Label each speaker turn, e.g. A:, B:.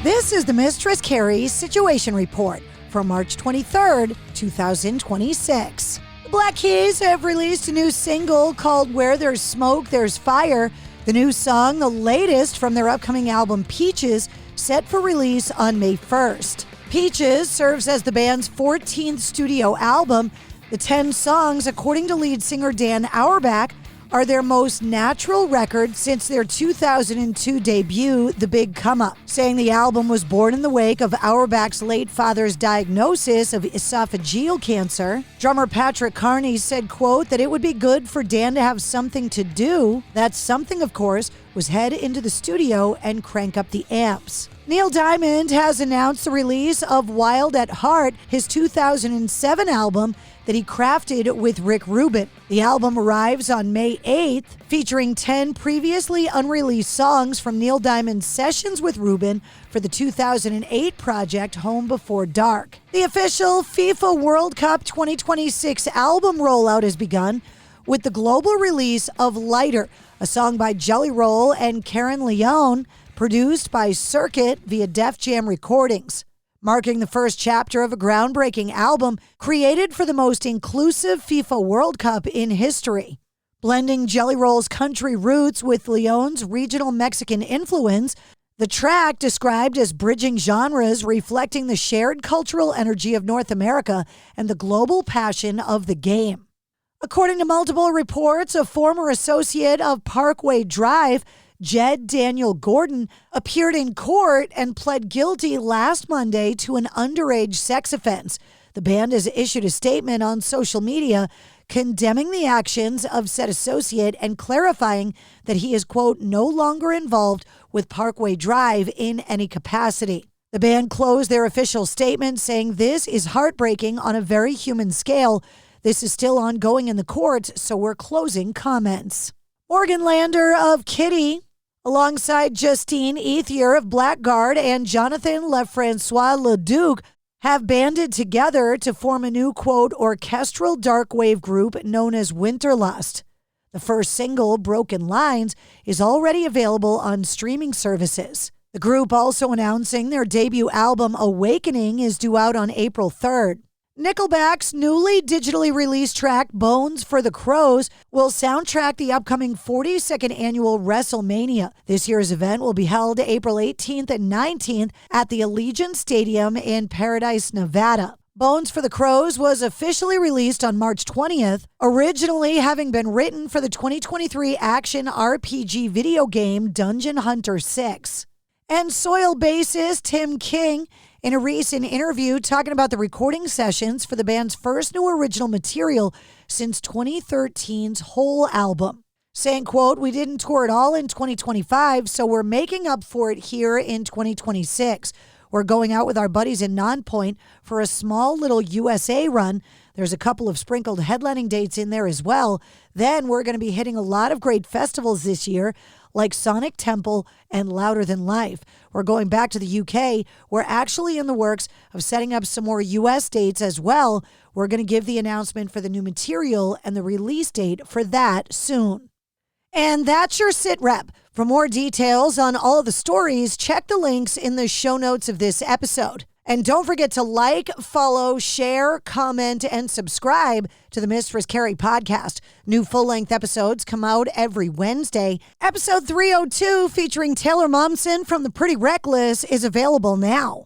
A: This is the Mistress Carrie Situation Report for March 23rd, 2026. The Black Keys have released a new single called Where There's Smoke, There's Fire. The new song, the latest from their upcoming album Peaches, set for release on May 1st. Peaches serves as the band's 14th studio album. The 10 songs, according to lead singer Dan Auerbach, are their most natural record since their 2002 debut, The Big Come Up, saying the album was born in the wake of Auerbach's late father's diagnosis of esophageal cancer. Drummer Patrick Carney said, quote, that it would be good for Dan to have something to do. That something, of course, was head into the studio and crank up the amps. Neil Diamond has announced the release of Wild at Heart, his 2007 album that he crafted with Rick Rubin. The album arrives on May 8th, featuring 10 previously unreleased songs from Neil Diamond's sessions with Rubin for the 2008 project Home Before Dark. The official FIFA World Cup 2026 album rollout has begun with the global release of Lighter, a song by Jelly Roll and Karen Leone, produced by Circuit via Def Jam Recordings, marking the first chapter of a groundbreaking album created for the most inclusive FIFA World Cup in history. Blending Jelly Roll's country roots with Leone's regional Mexican influence, the track, described as bridging genres, reflecting the shared cultural energy of North America and the global passion of the game. According to multiple reports, a former associate of Parkway Drive, Jed Daniel Gordon, appeared in court and pled guilty last Monday to an underage sex offense. The band has issued a statement on social media condemning the actions of said associate and clarifying that he is, quote, no longer involved with Parkway Drive in any capacity. The band closed their official statement saying, this is heartbreaking on a very human scale. This is still ongoing in the courts, so we're closing comments. Morgan Lander of Kitty, alongside Justine Ethier of Blackguard and Jonathan Lefrancois Leduc, have banded together to form a new, quote, orchestral dark wave group known as Winterlust. The first single, Broken Lines, is already available on streaming services. The group also announcing their debut album, Awakening, is due out on April 3rd. Nickelback's newly digitally released track, Bones for the Crows, will soundtrack the upcoming 42nd annual WrestleMania. This year's event will be held April 18th and 19th at the Allegiant Stadium in Paradise, Nevada. Bones for the Crows was officially released on March 20th, originally having been written for the 2023 action RPG video game Dungeon Hunter 6. And Soil bassist Tim King, in a recent interview, talking about the recording sessions for the band's first new original material since 2013's Whole album, saying, quote, we didn't tour at all in 2025, so we're making up for it here in 2026. We're going out with our buddies in Nonpoint for a small little USA run. There's a couple of sprinkled headlining dates in there as well. Then we're going to be hitting a lot of great festivals this year, like Sonic Temple and Louder Than Life. We're going back to the UK. We're actually in the works of setting up some more US dates as well. We're going to give the announcement for the new material and the release date for that soon. And that's your sit rep. For more details on all of the stories, check the links in the show notes of this episode. And don't forget to like, follow, share, comment, and subscribe to the Mistress Carrie Podcast. New full-length episodes come out every Wednesday. Episode 302, featuring Taylor Momsen from The Pretty Reckless, is available now.